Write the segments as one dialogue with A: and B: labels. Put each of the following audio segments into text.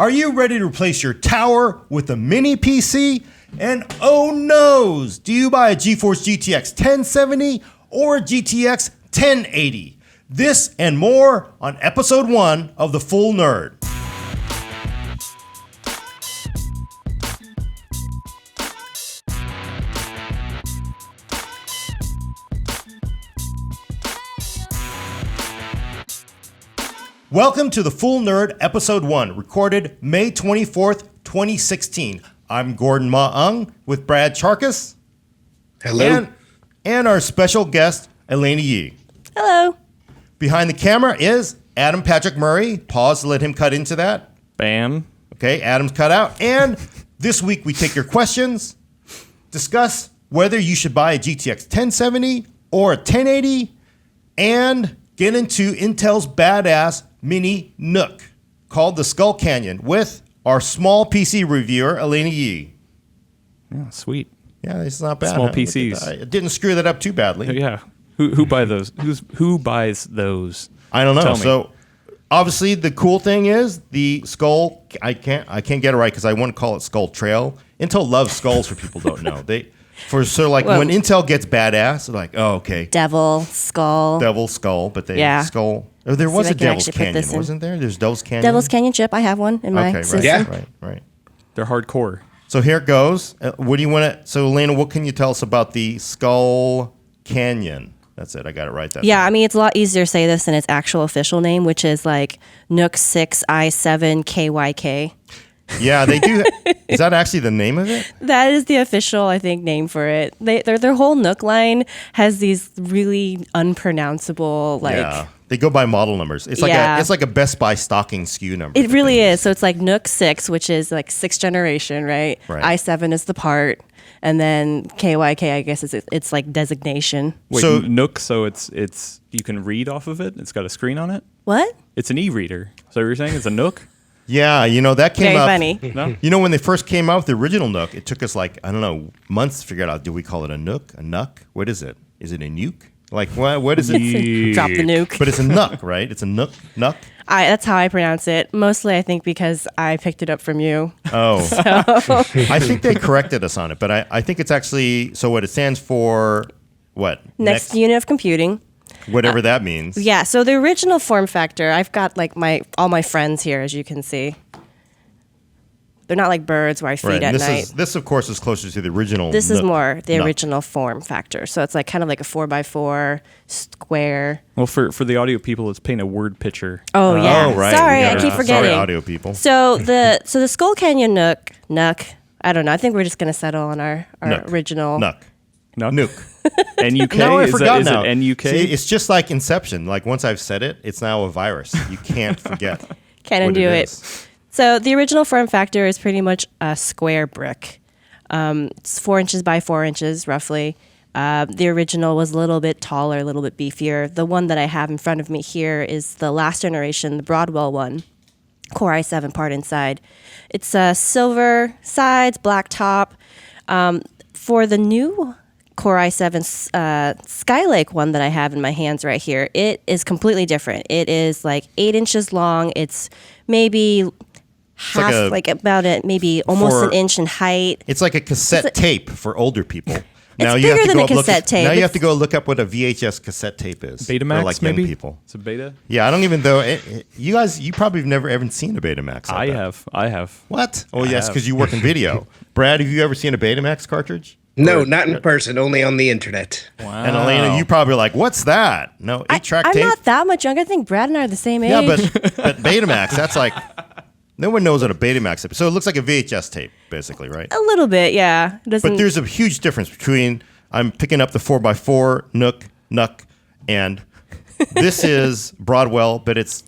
A: Are you ready to replace your tower with a mini PC? And oh noes, do you buy a GeForce GTX 1070 or a GTX 1080? This and more on episode 1 of The Full Nerd. Welcome to The Full Nerd, episode 1, recorded May 24th, 2016. I'm Gordon Ma-Ung with Brad Charkis.
B: Hello.
A: And our special guest, Elena Yee.
C: Hello.
A: Behind the camera is Adam Patrick Murray. Pause to let him cut into that.
D: Bam.
A: Okay, Adam's cut out. And this week we take your questions, discuss whether you should buy a GTX 1070 or a 1080, and get into Intel's badass mini NUC called the Skull Canyon with our small PC reviewer, Elena Yee.
D: Yeah, sweet.
A: Yeah, it's not bad.
D: Small PCs.
A: I didn't screw that up too badly.
D: Yeah. Who buy those? Who buys those?
A: I don't know.
D: Tell me.
A: So obviously the cool thing is the Skull. I can't get it right because I want to call it Skull Trail. Intel loves skulls. For people who don't know, when Intel gets badass, they're like, oh, okay,
C: Devil Skull,
A: but skull. Oh, there was a Devil's Canyon, wasn't there? There's Devil's Canyon.
C: Devil's Canyon chip. I have one in my system.
B: Yeah.
A: Right.
D: They're hardcore.
A: So here it goes. What do you want to? So Elena, what can you tell us about the Skull Canyon? That's it. I got it right.
C: I mean, it's a lot easier to say this than its actual official name, which is like NUC 6 i7 KYK.
A: Yeah, they do. Is that actually the name of it?
C: That is the official, I think, name for it. Their whole NUC line has these really unpronounceable,
A: Yeah. They go by model numbers. It's like a Best Buy stocking SKU number.
C: It really is. So it's like NUC 6, which is like 6th generation, right?
A: Right.
C: i7 is the part. And then KYK, I guess, it's like designation.
D: Wait,
A: So-
D: NUC, so it's you can read off of it? It's got a screen on it?
C: What?
D: It's an e-reader. So you're saying it's a NUC?
A: Yeah, that came
C: Very
A: up.
C: funny.
D: No?
A: When they first came out with the original NUC, it took us months to figure out, do we call it a NUC, a NUC? What is it? Is it a nuke? What is it?
C: Drop the nuke.
A: But it's a NUC, right? It's a NUC?
C: That's how I pronounce it. Mostly, I think, because I picked it up from you.
A: Oh. I think they corrected us on it, but I think it's actually, so what it stands for, what?
C: Next unit of computing.
A: Whatever that means.
C: Yeah, so the original form factor, I've got like all my friends here, as you can see. They're not like birds where I feed at night.
A: This, of course, is closer to the original.
C: This is more the
A: NUC.
C: original form factor. So it's like kind of like a 4x4 square.
D: Well, for the audio people, it's painting a word picture.
C: Oh, yeah.
A: Oh, right.
C: Sorry,
A: Yeah,
C: I keep forgetting.
A: Sorry, audio people.
C: So the Skull Canyon NUC, I don't know. I think we're just going to settle on our
A: NUC.
C: original.
A: NUC.
D: No?
A: Nuke.
D: NUK?
A: No, I
D: is
A: forgot
D: it
A: now.
D: NUK?
A: See, it's just like Inception. Like once I've said it, it's now a virus. You can't forget.
C: Can't
A: what
C: undo it.
A: is.
C: So the original form factor is pretty much a square brick. It's 4 inches by 4 inches, roughly. The original was a little bit taller, a little bit beefier. The one that I have in front of me here is the last generation, the Broadwell one, Core i7 part inside. It's silver sides, black top. For the new Core i7 Skylake one that I have in my hands right here, it is completely different. It is like 8 inches long. It's maybe half, maybe almost an inch in height.
A: It's like a cassette tape for older people.
C: It's bigger than a cassette tape.
A: Now you have to go look up what a VHS cassette tape is.
D: Betamax,
A: for like young
D: maybe?
A: people.
D: It's a beta?
A: Yeah, I don't even know. You guys, you probably have never ever seen a Betamax.
D: I
A: bet.
D: have.
A: What? Oh, yes,
D: have.
A: because you work in video. Brad, have you ever seen a Betamax cartridge?
B: No, not in person, only on the internet.
D: Wow.
A: And Elena, you probably like, what's that? No, 8-track
C: I'm
A: tape?
C: not that much younger. I think Brad and I are the same age.
A: Yeah, but Betamax, that's like, no one knows what a Betamax is. So it looks like a VHS tape, basically, right?
C: a little bit, yeah. It doesn't.
A: But there's a huge difference between I'm picking up the 4x4 NUC, and this is Broadwell, but it's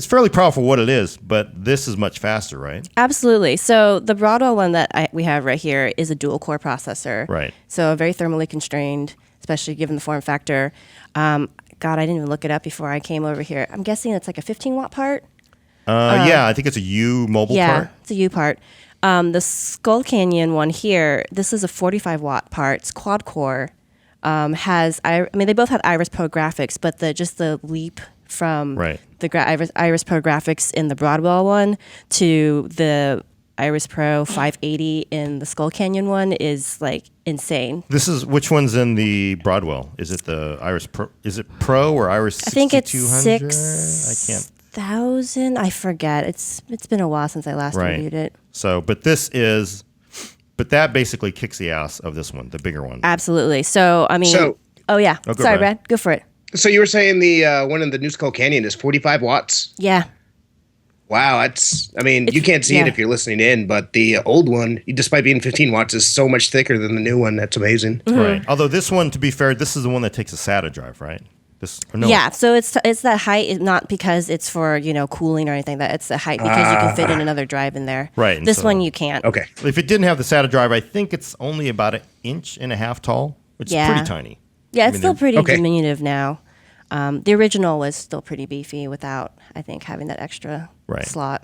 A: fairly powerful what it is, but this is much faster, right?
C: Absolutely. So the Broadwell one that we have right here is a dual core processor.
A: Right.
C: So very thermally constrained, especially given the form factor. God, I didn't even look it up before I came over here. I'm guessing it's like a 15-watt part.
A: Yeah, I think it's a U mobile part.
C: It's a U part. The Skull Canyon one here, this is a 45-watt part. It's quad core. They both have Iris Pro graphics, but the Leap from
A: Right.
C: the Iris Pro graphics in the Broadwell one to the Iris Pro 580 in the Skull Canyon one is like insane.
A: This is which one's in the Broadwell? Is it the Iris Pro? Is it Pro or Iris?
C: I think it's
A: 6200? I can't.
C: 6,000. I forget. It's been a while since I last
A: Right.
C: reviewed it.
A: So, but that basically kicks the ass of this one, the bigger one.
C: Absolutely. So I mean,
B: So-
C: oh yeah.
A: Oh, go,
C: Sorry,
A: Brad.
C: Brad. Go for it.
B: So you were saying the one in the New Skull Canyon is 45 watts?
C: Yeah.
B: Wow, I mean, you can't see it
C: yeah.
B: if you're listening in, but the old one, despite being 15 watts, is so much thicker than the new one. That's amazing.
A: Right. Although this one, to be fair, this is the one that takes a SATA drive, right? No.
C: Yeah, so it's that height, not because it's for cooling or anything. That it's the height because you can fit in another drive in there.
A: Right, and
C: This
A: so-
C: one you can't.
B: Okay.
A: If it didn't have the SATA drive, I think it's only about 1.5 inches tall, which is
C: Yeah.
A: pretty tiny.
C: Yeah,
A: I
C: it's
A: mean,
C: still
A: they're-
C: pretty
B: Okay.
C: diminutive now. The original was still pretty beefy without, I think, having that extra
A: Right.
C: slot.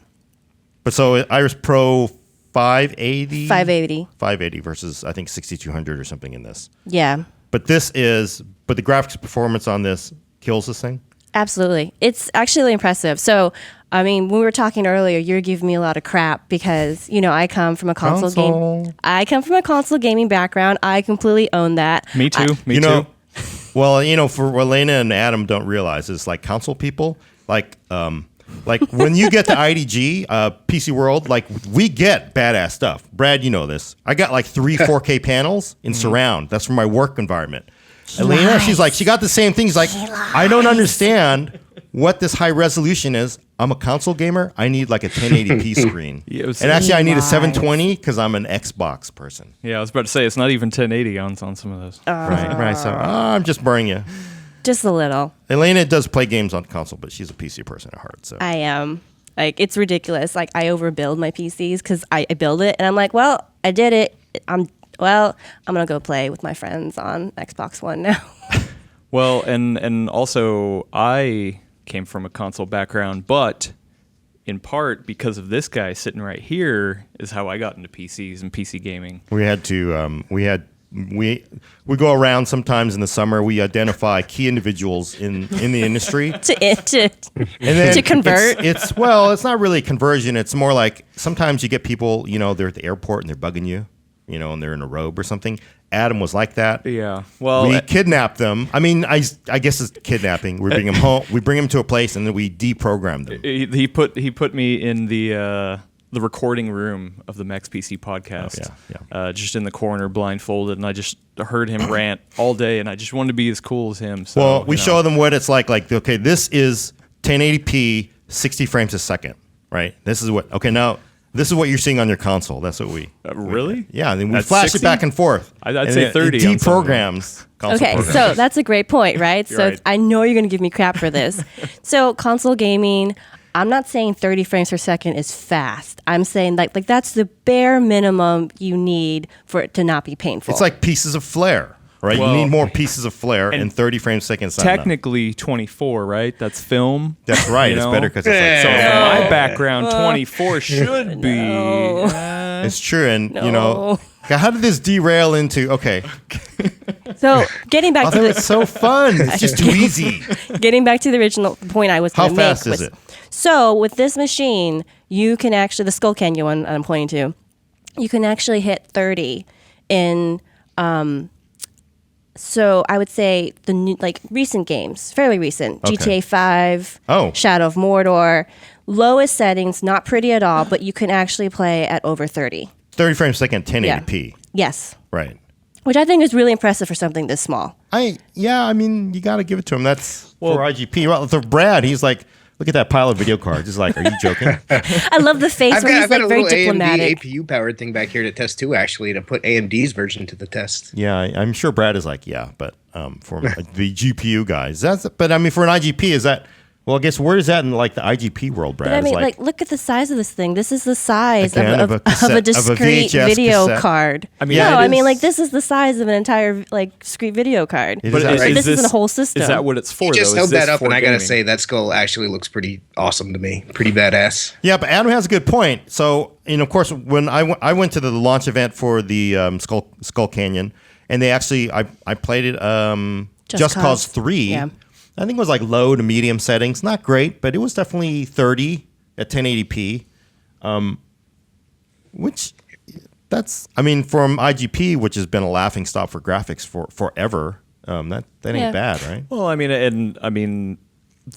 A: But so Iris Pro 580?
C: 580.
A: 580 versus, I think, 6200 or something in this.
C: Yeah,
A: But the graphics performance on this kills this thing.
C: absolutely. It's actually impressive. So, I mean, when we were talking earlier, you were giving me a lot of crap because, I come from a console game. I come from a console gaming background. I completely own that.
D: Me too. Me
A: know,
D: too.
A: well, for what Elena and Adam don't realize is like console people, like when you get the IDG, PC World, like we get badass stuff. Brad, you know this. I got like 3 4K panels in surround. That's for my work environment. Elena, she's like, she got the same thing. She's like, I don't understand what this high resolution is. I'm a console gamer. I need like a 1080p screen.
D: Yeah, it was-
A: and actually, I need a
C: Lies.
A: 720 because I'm an Xbox person.
D: Yeah, I was about to say it's not even 1080 on some of those.
A: Right. So I'm just burning you.
C: Just a little.
A: Elena does play games on console, but she's a PC person at heart. So
C: I am. Like, it's ridiculous. Like, I overbuild my PCs because I build it and I'm like, well, I did it. I'm going to go play with my friends on Xbox One now.
D: Well, and also I came from a console background, but in part because of this guy sitting right here is how I got into PCs and PC gaming.
A: we had to we go around sometimes in the summer. We identify key individuals in the industry.
C: to
A: And then
C: To convert?
A: It's it's not really a conversion. It's more like sometimes you get people, they're at the airport and they're bugging you, and they're in a robe or something. Adam was like that.
D: Yeah. Well,
A: We kidnap them. I mean, I guess it's kidnapping. We bring them home. We bring them to a place and then we deprogram them.
D: he put me in the recording room of the Max PC podcast.
A: Oh, yeah.
D: Just in the corner, blindfolded, and I just heard him rant all day, and I just wanted to be as cool as him. So,
A: Well, we show them what it's like. Like, okay, this is 1080p, 60 frames a second, right? This is what you're seeing on your console. That's what we.
D: Really?
A: Yeah, and then we
D: That's
A: flash
D: 60?
A: it back and forth.
D: I'd
A: And
D: say
A: it
D: 30 on some of
A: deprograms console
C: Okay,
A: programs.
C: so that's a great point, right?
D: You're
C: So
D: right.
C: I know you're going to give me crap for this. So console gaming, I'm not saying 30 frames per second is fast. I'm saying like that's the bare minimum you need for it to not be painful.
A: It's like pieces of flair, right?
D: Well,
A: you need more pieces of flair, and
D: and
A: 30 frames a second is not enough.
D: Technically 24, right? That's film.
A: That's right.
D: you
A: It's
D: know?
A: better because it's
D: So
A: like
D: for my background, 24 should be.
A: it's true, and
C: No.
A: how did this derail into? Okay,
C: so getting back
A: I
C: to
A: thought it was so fun. It's just too easy.
C: getting back to the original point I was
A: How
C: going to make.
A: fast is it?
C: So with this machine, you can actually, the Skull Canyon one I'm pointing to, you can actually hit 30 in, so I would say the new, recent games, fairly recent,
A: Okay.
C: GTA 5,
A: Oh.
C: Shadow of Mordor, lowest settings, not pretty at all, but you can actually play at over 30.
A: 30 frames a second, 1080p.
C: Yes.
A: Right.
C: Which I think is really impressive for something this small.
A: I mean, you got to give it to him. That's
D: Well-
A: for IGP. Well, for Brad, he's like, look at that pile of video cards. He's like, are you joking?
C: I love the face
B: I've
C: where
B: got,
C: he's
B: I've got a
C: very
B: little
C: diplomatic.
B: AMD APU powered thing back here to test too, actually, to put AMD's version to the test.
A: Yeah, I'm sure Brad is like, yeah, but for the GPU guys, but I mean, for an IGP, is that? Well, I guess where is that in like the IGP world, Brad?
C: But I
A: Is
C: mean,
A: like,
C: look at the size of this thing. This is the size
A: Again,
C: of
A: of a cassette-
C: a
A: of a
C: discrete
A: VHS
C: video
A: cassette.
C: card.
D: I mean,
C: no,
D: yeah, it
C: I mean,
D: is-
C: like this is the size of an entire discrete video card.
A: It
D: But
A: is
D: is,
A: that-
C: This isn't a whole system.
D: Is that what it's for?
B: You just
D: though?
B: held
D: Is this
B: that up,
D: for
B: and I gotta
D: gaming?
B: say that skull actually looks pretty awesome to me. Pretty badass.
A: Yeah, but Adam has a good point. So, of course, when I went to the launch event for the Skull Canyon, and they actually I played it Just Cause 3.
C: Yeah.
A: I think it was like low to medium settings. Not great, but it was definitely 30 at 1080p. Which I mean, from IGP, which has been a laughing stock for graphics for forever. That ain't
C: Yeah.
A: bad, right?
D: Well, I mean,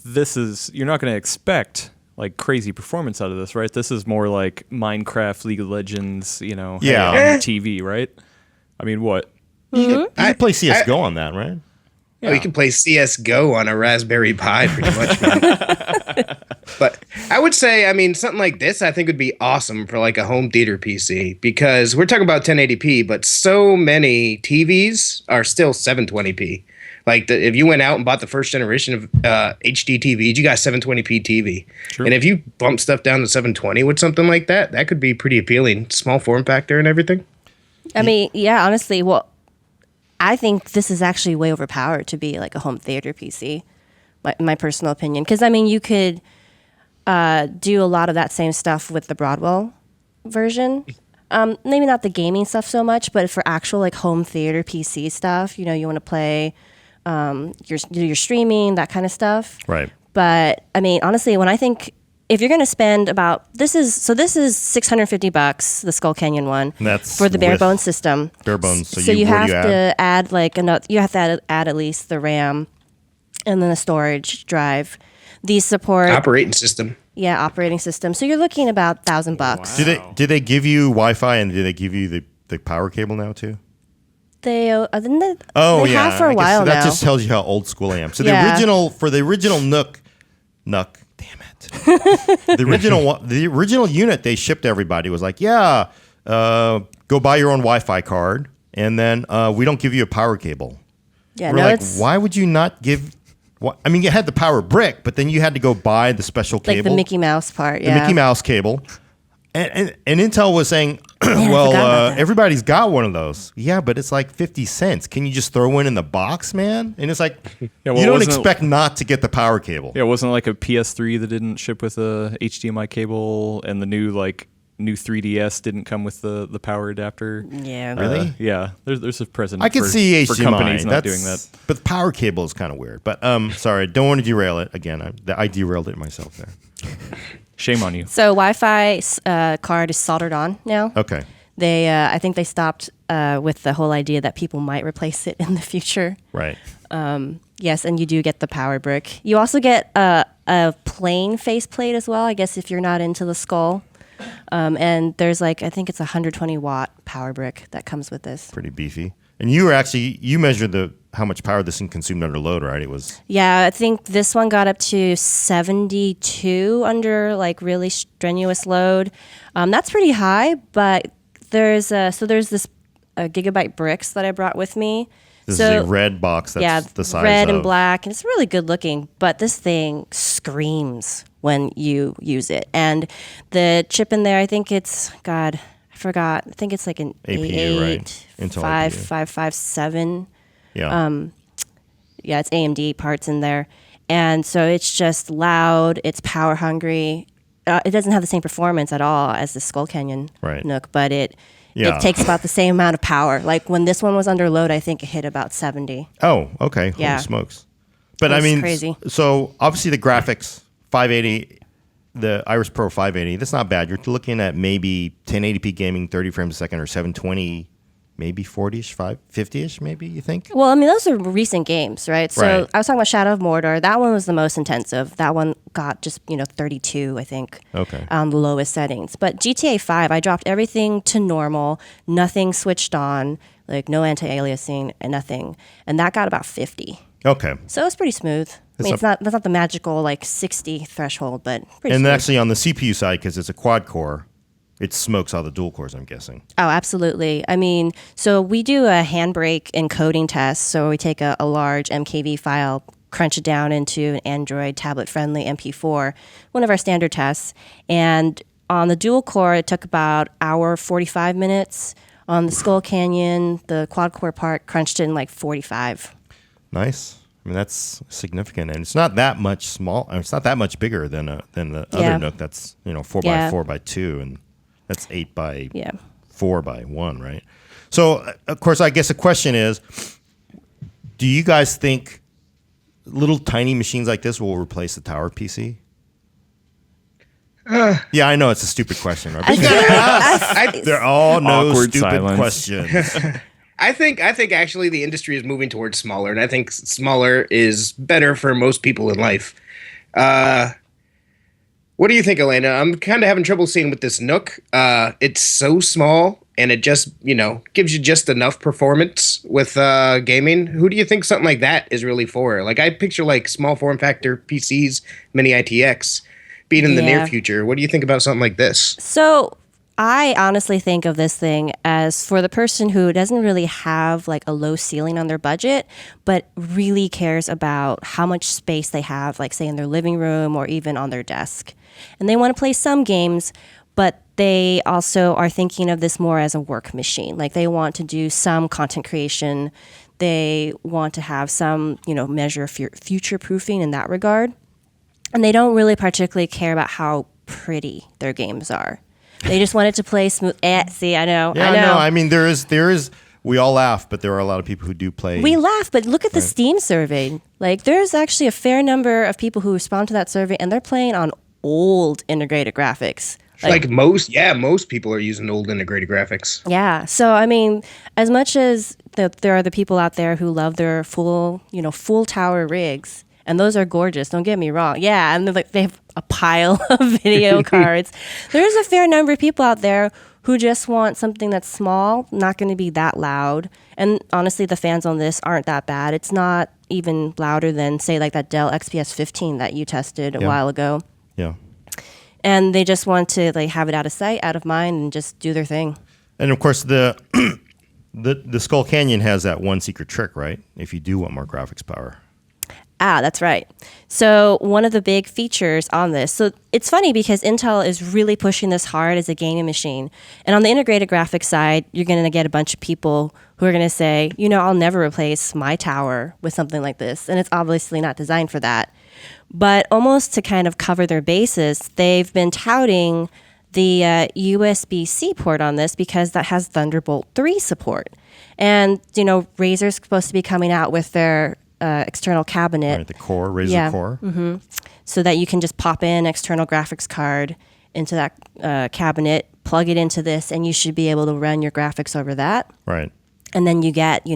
D: this is, you're not going to expect like crazy performance out of this, right? This is more like Minecraft, League of Legends, hey,
A: Yeah.
D: on your TV, right? I mean, what?
A: You can play CS:GO on that, right?
B: Oh, you can play CS:GO on a Raspberry Pi pretty much. Man. But I would say, I mean, something like this, I think would be awesome for like a home theater PC because we're talking about 1080p, but so many TVs are still 720p. Like if you went out and bought the first generation of HD TVs, you got 720p TV.
D: Sure.
B: And if you bump stuff down to 720 with something like that, that could be pretty appealing. Small form factor and everything.
C: I mean, yeah, honestly, well, I think this is actually way overpowered to be like a home theater PC, my personal opinion. Because, I mean, you could do a lot of that same stuff with the Broadwell version. Maybe not the gaming stuff so much, but for actual like home theater PC stuff, you want to play your streaming, that kind of stuff.
A: Right.
C: But I mean, honestly, when I think if you're going to spend this is $650, the Skull Canyon one.
A: That's
C: for the bare
A: with
C: bones system.
A: bare bones. So
C: you
A: what
C: have
A: do you
C: to add like another. You have to add at least the RAM, and then a storage drive. These support
B: Operating system.
C: operating system. So you're looking about $1,000.
A: Did they give you Wi-Fi and did they give you the power cable now too?
C: They
A: Oh
C: they
A: yeah,
C: have for a
A: I guess
C: while
A: that
C: now.
A: just tells you how old school I am. So
C: Yeah.
A: the original Nook, damn it, the original unit they shipped to everybody was like, go buy your own Wi-Fi card, and then we don't give you a power cable.
C: Yeah,
A: We're
C: no,
A: like,
C: it's
A: why would you not give? I mean, you had the power brick, but then you had to go buy the special
C: like
A: cable,
C: the Mickey Mouse part.
A: the
C: Yeah,
A: Mickey Mouse cable. And Intel was saying,
C: I forgot about that.
A: everybody's got one of those. Yeah, but it's like 50 cents. Can you just throw one in the box, man? And it's like,
D: well,
A: you don't
D: wasn't it-
A: expect not to get the power cable.
D: Yeah, wasn't it like a PS3 that didn't ship with a HDMI cable, and the new 3DS didn't come with the power adapter?
C: Yeah.
A: Really?
D: Yeah, there's a precedent.
A: I could
D: for,
A: see
D: for
A: HDMI.
D: companies not doing that.
A: But the power cable is kind of weird. But sorry, don't want to derail it. Again, I derailed it myself there.
D: Shame on you.
C: So Wi-Fi card is soldered on now.
A: Okay.
C: I think they stopped with the whole idea that people might replace it in the future.
A: Right.
C: Yes, and you do get the power brick. You also get a plain faceplate as well, I guess, if you're not into the skull. And there's I think it's a 120 watt power brick that comes with this.
A: Pretty beefy. And you measured how much power this thing consumed under load, right? It was
C: Yeah, I think this one got up to 72 under really strenuous load. That's pretty high, but there's this gigabyte bricks that I brought with me.
A: this is a red box that's the size
C: red
A: of
C: and black, and it's really good looking. But this thing screams when you use it, and the chip in there, I think it's I forgot. I think it's like an
A: APU, right?
C: A8
A: Intel
C: 5557.
A: yeah.
C: Yeah, it's AMD parts in there, and so it's just loud. It's power hungry. It doesn't have the same performance at all as the Skull Canyon
A: Right.
C: Nook, but it
A: Yeah.
C: takes about the same amount of power. Like when this one was under load, I think it hit about 70.
A: Oh, okay.
C: Yeah.
A: Holy smokes. But I
C: That's
A: mean,
C: crazy.
A: so obviously the graphics 580, the Iris Pro 580, that's not bad. You're looking at maybe 1080p gaming, 30 frames a second, or 720, maybe 40ish, 50ish, maybe you think?
C: Well, I mean, those are recent games, right? So
A: Right.
C: I was talking about Shadow of Mordor. That one was the most intensive. That one got just 32, I think.
A: Okay.
C: On the lowest settings. But GTA 5, I dropped everything to normal, nothing switched on, like no anti-aliasing and nothing, and that got about 50.
A: Okay.
C: So it's pretty smooth. I mean,
A: It's
C: that's not the magical 60 threshold, but pretty
A: And
C: smooth.
A: actually on the CPU side, because it's a quad core, it smokes all the dual cores, I'm guessing.
C: Oh, absolutely. I mean, so we do a handbrake encoding test. So we take a large MKV file, crunch it down into an Android tablet-friendly MP4, one of our standard tests. And on the dual core, it took about hour 45 minutes. On the Skull Canyon, the quad core part crunched in 45.
A: Nice. I mean, that's significant, and it's not that much small. It's not that much bigger than the
C: Yeah.
A: other Nook. That's 4
C: Yeah.
A: by 4 by 2, and that's 8 by
C: Yeah.
A: 4 by 1, right? So, of course, I guess the question is, do you guys think little tiny machines like this will replace the tower PC? Yeah, I know it's a stupid question, right? But you gotta ask. They're all no
D: Awkward
A: stupid
D: silence.
A: questions.
B: I think actually the industry is moving towards smaller, and I think smaller is better for most people in life. What do you think, Elena? I'm kind of having trouble seeing with this Nook. It's so small, and it just gives you just enough performance with gaming. Who do you think something like that is really for? Like I picture like small form factor PCs, mini ITX, being in the near
C: Yeah.
B: future. What do you think about something like this?
C: So I honestly think of this thing as for the person who doesn't really have like a low ceiling on their budget, but really cares about how much space they have, like say in their living room or even on their desk. And they want to play some games, but they also are thinking of this more as a work machine. Like they want to do some content creation. They want to have some, measure of future proofing in that regard. And they don't really particularly care about how pretty their games are. They just wanted to play smooth. See, I know.
A: Yeah, no, I mean, there is. We all laugh, but there are a lot of people who do play.
C: We laugh, but look at the Steam survey. Like, there's actually a fair number of people who respond to that survey, and they're playing on old integrated graphics.
B: Like most people are using old integrated graphics.
C: Yeah. So, I mean, as much as there are the people out there who love their full tower rigs, and those are gorgeous, don't get me wrong. Yeah, and they have a pile of video cards. There's a fair number of people out there who just want something that's small, not going to be that loud. And honestly, the fans on this aren't that bad. It's not even louder than, say, like that Dell XPS 15 that you tested a while ago.
A: Yeah.
C: And they just want to like have it out of sight, out of mind, and just do their thing.
A: And of course, the Skull Canyon has that one secret trick, right? If you do want more graphics power.
C: Ah, that's right. So one of the big features on this, so it's funny because Intel is really pushing this hard as a gaming machine. And on the integrated graphics side, you're going to get a bunch of people who are going to say, I'll never replace my tower with something like this. And it's obviously not designed for that. But almost to kind of cover their bases, they've been touting the USB-C port on this because that has Thunderbolt 3 support. And, Razer's supposed to be coming out with their external cabinet.
A: Right, the core, Razer Core.
C: Mm-hmm. So that you can just pop in external graphics card into that cabinet, plug it into this, and you should be able to run your graphics over that.
A: Right.
C: And then you get,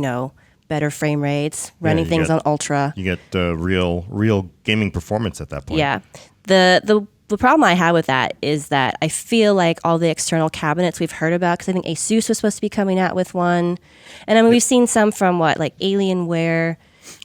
C: better frame rates, running
A: you
C: things
A: get-
C: on ultra.
A: You get real gaming performance at that point.
C: Yeah. The problem I have with that is that I feel like all the external cabinets we've heard about, because I think Asus was supposed to be coming out with one. And I mean, we've seen some from like Alienware,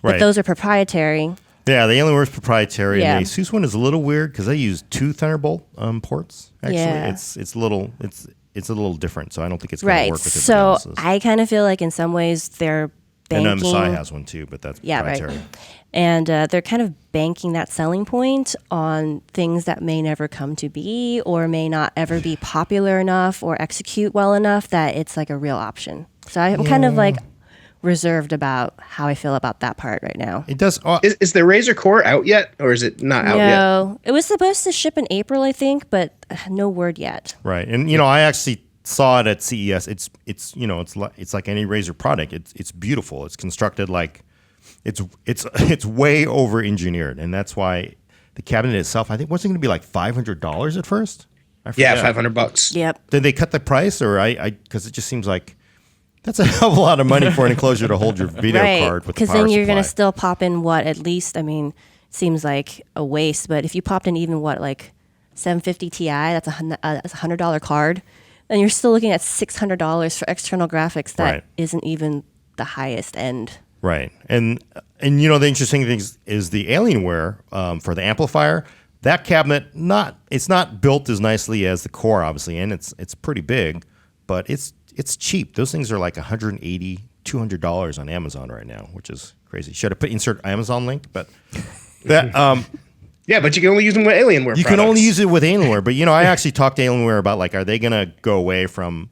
C: but
A: Right.
C: those are proprietary.
A: Yeah, the Alienware is proprietary,
C: Yeah.
A: and the Asus one is a little weird because they use two Thunderbolt ports. Actually,
C: Yeah.
A: it's a little different, so I don't think it's going to
C: Right.
A: work with everybody
C: So
A: else's.
C: I kind of feel like in some ways they're
A: And
C: banking.
A: MSI has one too, but that's
C: Yeah, right.
A: proprietary.
C: And they're kind of banking that selling point on things that may never come to be or may not ever be popular enough or execute well enough that it's like a real option. So I'm kind of like reserved about how I feel about that part right now.
A: It does.
B: Is the Razer Core out yet, or is it not out yet?
C: No, it was supposed to ship in April, I think, but no word yet.
A: Right, and I actually saw it at CES. It's like any Razer product. It's beautiful. It's constructed like it's way over engineered, and that's why the cabinet itself, I think, wasn't going to be like $500 at first. I
B: Yeah,
A: forget.
B: $500.
C: Yep.
A: Did they cut the price, or because it just seems like that's a hell of a lot of money for an enclosure to hold your video
C: Right,
A: card with the
C: because
A: power
C: then you're going to
A: supply.
C: still pop in what at least, I mean, seems like a waste, but if you popped in even like 750 Ti, that's a $100 card, then you're still looking at $600 for external graphics that
A: Right.
C: isn't even the highest end.
A: Right, and the interesting thing is the Alienware for the amplifier. That cabinet it's not built as nicely as the Core, obviously, and it's pretty big, but it's cheap. Those things are like $180, $200 on Amazon right now, which is crazy. Should I insert Amazon link? But that
B: Yeah, but you can only use them with Alienware.
A: you can only use it with Alienware. But I actually talked to Alienware about like, are they going to go away from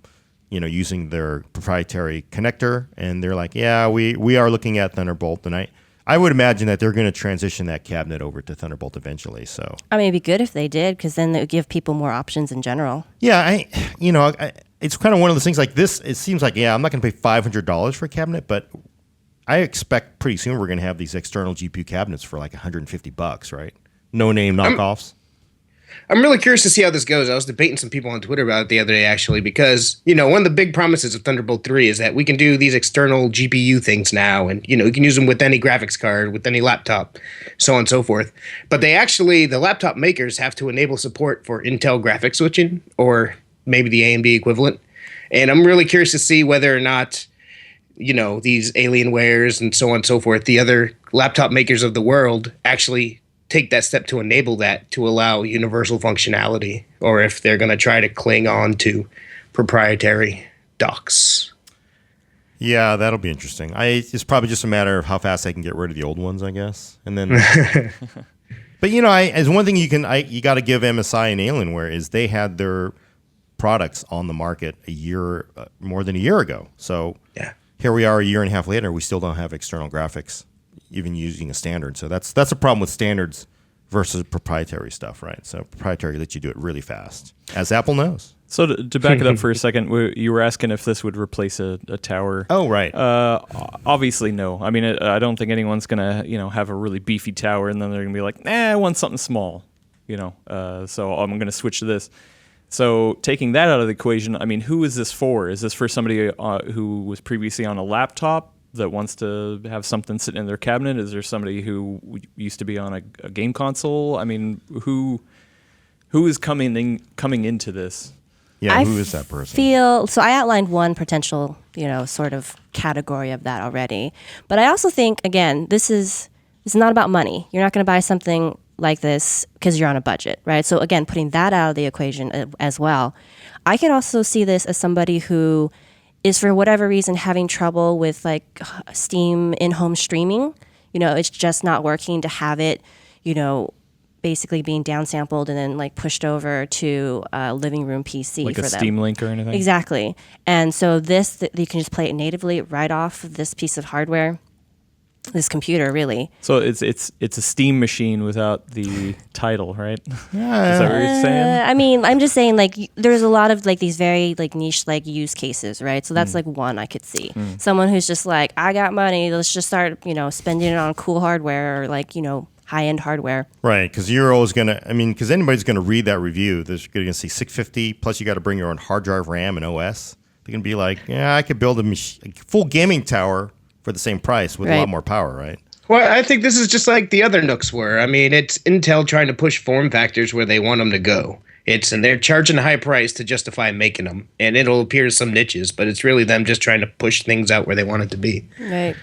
A: using their proprietary connector? And they're like, yeah, we are looking at Thunderbolt, and I would imagine that they're going to transition that cabinet over to Thunderbolt eventually. So
C: I mean, it'd be good if they did, because then it would give people more options in general.
A: yeah, it's kind of one of those things like this. It seems like, I'm not going to pay $500 for a cabinet, but I expect pretty soon we're going to have these external GPU cabinets for like $150, right? No name knockoffs.
B: I'm really curious to see how this goes. I was debating some people on Twitter about it the other day, actually, because, one of the big promises of Thunderbolt 3 is that we can do these external GPU things now, and, you can use them with any graphics card, with any laptop, so on and so forth. But the laptop makers have to enable support for Intel graphics switching, or maybe the AMD equivalent. And I'm really curious to see whether or not, these Alienwares and so on and so forth, the other laptop makers of the world actually take that step to enable that to allow universal functionality, or if they're going to try to cling on to proprietary docks.
A: Yeah, that'll be interesting. It's probably just a matter of how fast I can get rid of the old ones, I guess. And then, but as one thing you got to give MSI and Alienware is they had their products on the market more than a year ago. So
B: yeah,
A: here we are a year and a half later, we still don't have external graphics, even using a standard. So that's a problem with standards versus proprietary stuff, right? So proprietary lets you do it really fast, as Apple knows.
D: So to back it up for a second, you were asking if this would replace a tower.
A: Oh, right.
D: Obviously, no. I mean, I don't think anyone's gonna have a really beefy tower and then they're gonna be like, I want something small, So I'm gonna switch to this. So taking that out of the equation, I mean, who is this for? Is this for somebody who was previously on a laptop that wants to have something sitting in their cabinet? Is there somebody who used to be on a game console? I mean, who is coming into this?
A: Yeah, who is that person?
C: So I outlined one potential, sort of category of that already. But I also think, again, it's not about money. You're not going to buy something like this because you're on a budget, right? So again, putting that out of the equation as well. I can also see this as somebody who is for whatever reason having trouble with like Steam in-home streaming. It's just not working to have it, basically being downsampled and then like pushed over to a living room PC
D: like
C: for
D: a
C: them.
D: Steam Link or anything?
C: Exactly. And so you can just play it natively right off of this piece of hardware. This computer, really.
D: So it's a Steam machine without the title, right?
A: Yeah.
D: Is that what you're saying?
C: I mean, I'm just saying, like, there's a lot of like these very like niche like use cases, right? So that's like one I could see. Someone who's just like, I got money, let's just start, spending it on cool hardware or like, high end hardware.
A: Right, because you're always because anybody's gonna read that review. They're gonna see 650 plus you got to bring your own hard drive, RAM, and OS. They're gonna be like, yeah, I could build a full gaming tower for the same price with a lot more power, right?
B: Well, I think this is just like the other Nooks were. I mean, it's Intel trying to push form factors where they want them to go. And they're charging a high price to justify making them. And it'll appear to some niches, but it's really them just trying to push things out where they want it to be.
C: Right.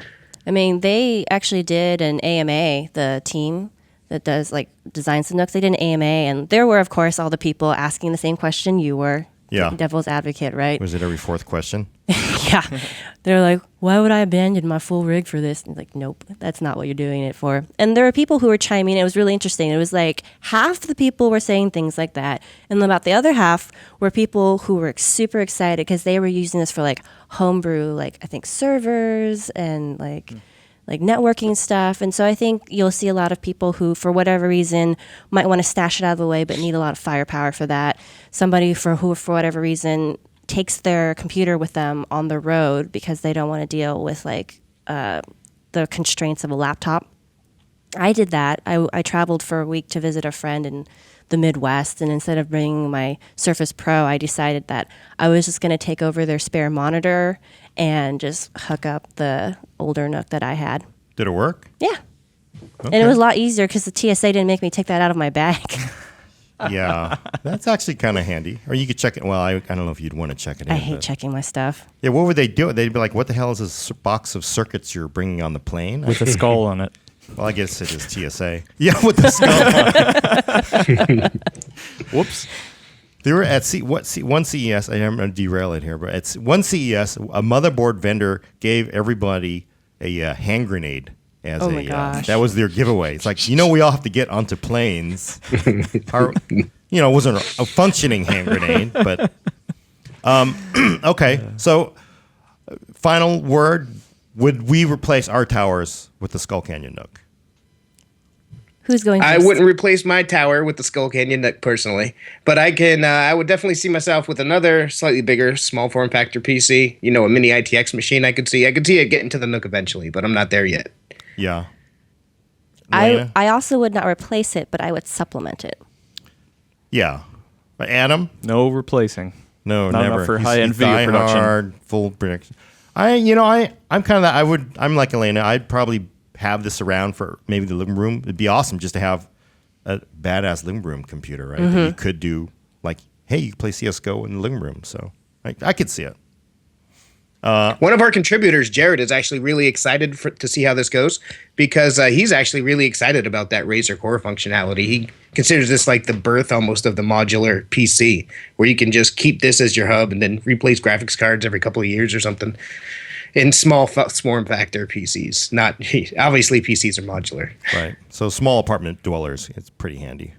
C: I mean, they actually did an AMA, the team that does like designs the Nooks. They did an AMA, and there were, of course, all the people asking the same question you were.
A: Yeah.
C: Devil's advocate, right?
A: Was it every fourth question?
C: Yeah. They're like, why would I abandon my full rig for this? And like, nope, that's not what you're doing it for. And there were people who were chiming in. It was really interesting. It was like half the people were saying things like that. And about the other half were people who were super excited because they were using this for like homebrew, like I think servers and like networking stuff. And so I think you'll see a lot of people who, for whatever reason, might want to stash it out of the way but need a lot of firepower for that. Somebody who, for whatever reason, takes their computer with them on the road because they don't want to deal with like the constraints of a laptop. I did that. I traveled for a week to visit a friend in the Midwest, and instead of bringing my Surface Pro, I decided that I was just going to take over their spare monitor and just hook up the older Nook that I had.
A: Did it work?
C: Yeah.
A: Okay.
C: And it was a lot easier because the TSA didn't make me take that out of my bag.
A: Yeah, that's actually kind of handy. Or you could check it. Well, I don't know if you'd want to check it in.
C: I hate checking my stuff.
A: Yeah, what would they do? They'd be like, what the hell is this box of circuits you're bringing on the plane?
D: With a skull on it.
A: Well, I guess it is TSA. Yeah, with the skull. Whoops. They were at one CES. I'm going to derail it here, but at one CES, a motherboard vendor gave everybody a hand grenade as
C: Oh my gosh.
A: that was their giveaway. It's like, we all have to get onto planes. It wasn't a functioning hand grenade, but okay. So, final word: would we replace our towers with the Skull Canyon Nook?
C: Who's going
B: I
C: first?
B: wouldn't replace my tower with the Skull Canyon personally, but I can. I would definitely see myself with another slightly bigger, small form factor PC. You know, a mini ITX machine. I could see it getting to the Nook eventually, but I'm not there yet.
A: Yeah.
C: I
A: Elena?
C: also would not replace it, but I would supplement it.
A: Yeah. But Adam?
D: No replacing.
A: No,
D: Not
A: never.
D: enough for
A: He's
D: high-end video production.
A: Hard, full production. I'm kind of that. I'm like Elena. I'd probably have this around for maybe the living room. It'd be awesome just to have a badass living room computer, right? That you could do like, hey, you can play CS:GO in the living room. So I could see it.
B: One of our contributors, Jared, is actually really excited to see how this goes because he's actually really excited about that Razer Core functionality. He considers this like the birth almost of the modular PC, where you can just keep this as your hub and then replace graphics cards every couple of years or something in small form factor PCs. Not obviously PCs are modular.
A: Right. So small apartment dwellers, it's pretty handy.